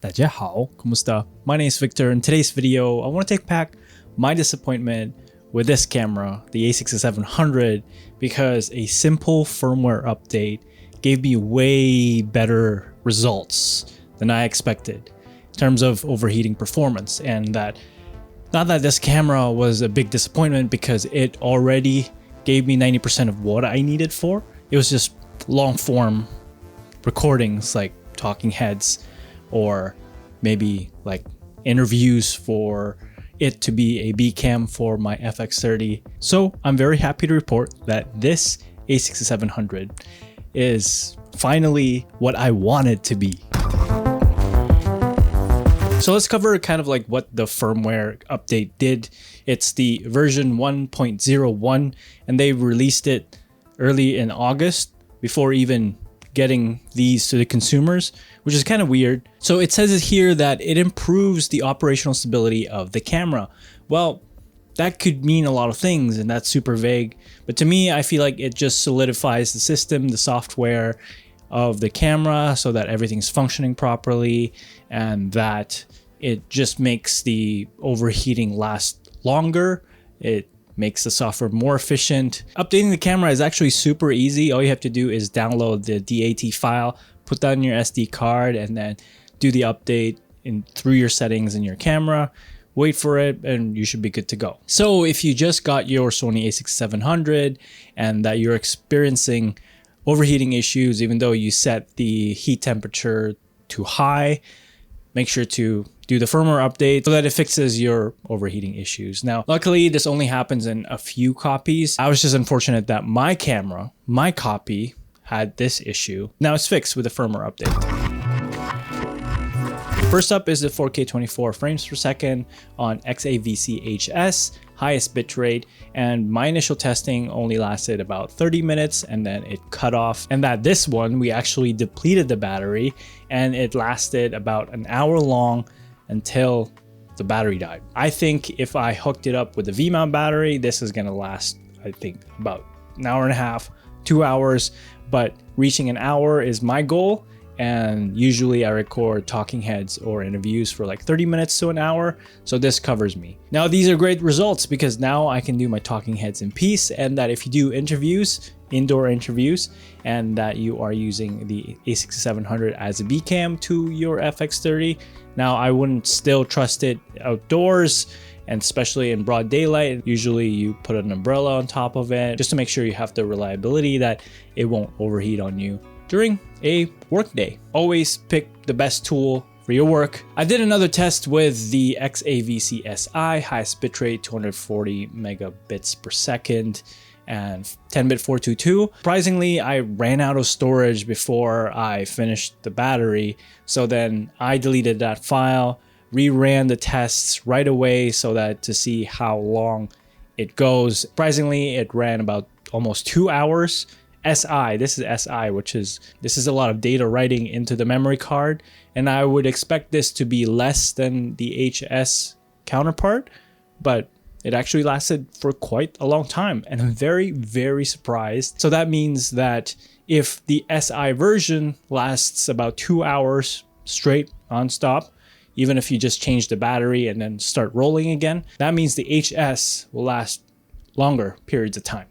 大家好, kumusta? My name is Victor. In today's video, I want to take back my disappointment with this camera, the A6700, because a simple firmware update gave me way better results than I expected in terms of overheating performance. And that, not that this camera was a big disappointment because it already gave me 90% of what I needed for. It was just long form recordings like talking heads, or maybe like interviews for it to be a B cam for my FX30. So I'm very happy to report that this A6700 is finally what I wanted to be. So let's cover kind of like what the firmware update did. It's the version 1.01 and they released it early in August before even getting these to the consumers, which is kind of weird. So it says it here that it improves the operational stability of the camera. Well, that could mean a lot of things and that's super vague. But to me, I feel like it just solidifies the system, the software of the camera so that everything's functioning properly, and that it just makes the overheating last longer. It makes the software more efficient. Updating the camera is actually super easy. All you have to do is download the DAT file, put that in your SD card, and then do the update through your settings in your camera. Wait for it and you should be good to go. So if you just got your SONY A6700 and that you're experiencing overheating issues, even though you set the heat temperature to high, make sure to do the firmware update so that it fixes your overheating issues. Now, luckily, this only happens in a few copies. I was just unfortunate that my camera, my copy, had this issue. Now it's fixed with the firmware update. First up is the 4K 24 frames per second on XAVC-HS, highest bitrate, and my initial testing only lasted about 30 minutes and then it cut off. And that this one, we actually depleted the battery and it lasted about an hour long until the battery died. I think if I hooked it up with the V-mount battery, this is gonna last, I think, about an hour and a half, 2 hours, but reaching an hour is my goal. And usually I record talking heads or interviews for like 30 minutes to an hour. So this covers me. Now, these are great results because now I can do my talking heads in peace, and that if you do interviews, indoor interviews, and that you are using the A6700 as a B cam to your FX30, now I wouldn't still trust it outdoors, and especially in broad daylight. Usually you put an umbrella on top of it just to make sure you have the reliability that it won't overheat on you during a work day. Always pick the best tool for your work. I did another test with the XAVC-SI, highest bitrate 240 megabits per second and 10-bit 422. Surprisingly, I ran out of storage before I finished the battery. So then I deleted that file, reran the tests right away so that to see how long it goes. Surprisingly, it ran about almost 2 hours. SI, this is SI, this is a lot of data writing into the memory card, and I would expect this to be less than the HS counterpart, but it actually lasted for quite a long time, and I'm very, very surprised. So that means that if the SI version lasts about 2 hours straight non-stop, even if you just change the battery and then start rolling again, that means the HS will last longer periods of time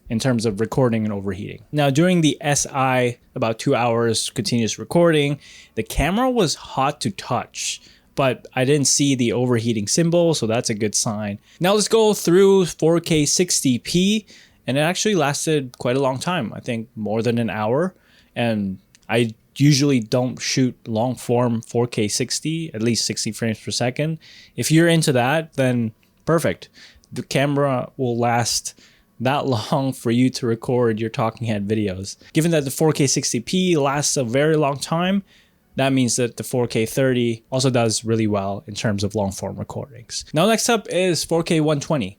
in terms of recording and overheating. Now, during the SI, about 2 hours continuous recording, the camera was hot to touch, but I didn't see the overheating symbol, so that's a good sign. Now let's go through 4K 60p, and it actually lasted quite a long time. I think more than an hour, and I usually don't shoot long form 4K 60, at least 60 frames per second. If you're into that, then perfect. The camera will last that long for you to record your talking head videos. Given that the 4K 60p lasts a very long time, that means that the 4K 30 also does really well in terms of long form recordings. Now next up is 4K 120.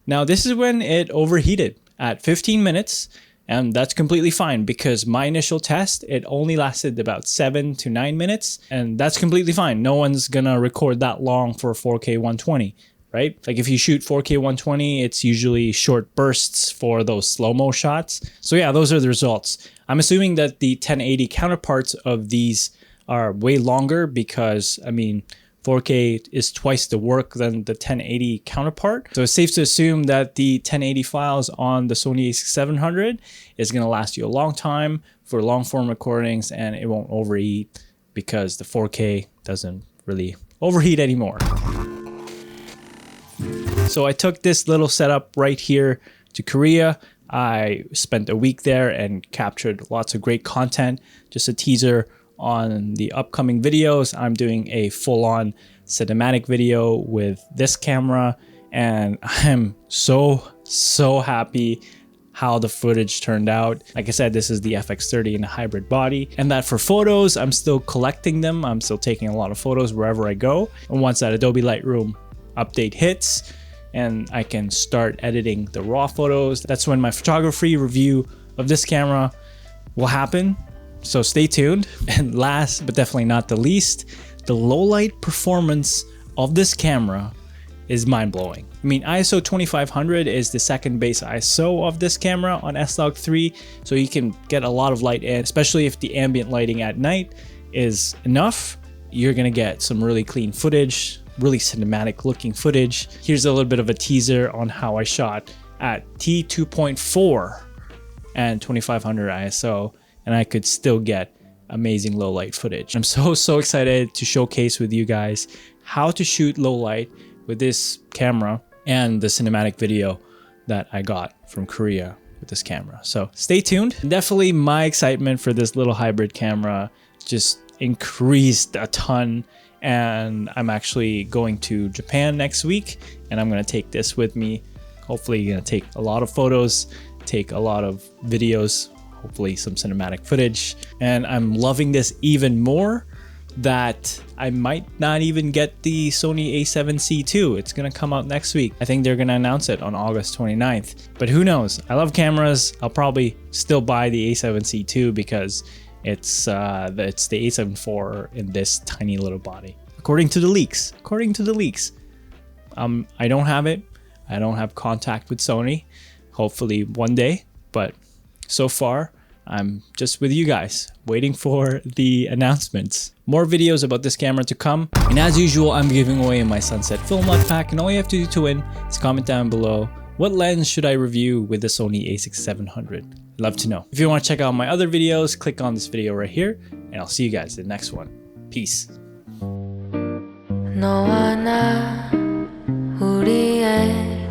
Now this is when it overheated at 15 minutes, and that's completely fine because my initial test, it only lasted about 7 to 9 minutes, and that's completely fine. No one's gonna record that long for 4K 120. Right? Like if you shoot 4K 120, it's usually short bursts for those slow-mo shots. So yeah, those are the results. I'm assuming that the 1080 counterparts of these are way longer because, I mean, 4K is twice the work than the 1080 counterpart. So it's safe to assume that the 1080 files on the Sony A6700 is going to last you a long time for long form recordings, and it won't overheat because the 4K doesn't really overheat anymore. So I took this little setup right here to Korea. I spent a week there and captured lots of great content. Just a teaser on the upcoming videos. I'm doing a full-on cinematic video with this camera, and I'm so happy how the footage turned out. Like I said, this is the FX30 in a hybrid body, and that for photos, I'm still collecting them. I'm still taking a lot of photos wherever I go. And once that Adobe Lightroom update hits, and I can start editing the raw photos, that's when my photography review of this camera will happen. So stay tuned. And last but definitely not the least, the low light performance of this camera is mind-blowing. I mean, ISO 2500 is the second base ISO of this camera on S-Log3, so you can get a lot of light in, especially if the ambient lighting at night is enough. You're gonna get some really clean footage, really cinematic looking footage. Here's a little bit of a teaser on how I shot at T2.4 and 2500 ISO, and I could still get amazing low light footage. I'm so excited to showcase with you guys how to shoot low light with this camera and the cinematic video that I got from Korea with this camera. So stay tuned. Definitely my excitement for this little hybrid camera just increased a ton, and I'm actually going to Japan next week, and I'm gonna take this with me. Hopefully gonna take a lot of photos, take a lot of videos, hopefully some cinematic footage. And I'm loving this even more that I might not even get the Sony A7C II. It's gonna come out next week. I think they're gonna announce it on August 29th, but who knows? I love cameras. I'll probably still buy the A7C II because it's the A7 IV in this tiny little body. According to the leaks. I don't have it. I don't have contact with Sony. Hopefully one day, but so far I'm just with you guys waiting for the announcements. More videos about this camera to come. And as usual, I'm giving away my Sunset Film Light Pack, and all you have to do to win is comment down below what lens should I review with the Sony A6700. Love to know. If you want to check out my other videos, click on this video right here, and I'll see you guys in the next one. Peace. 너와 나 우리의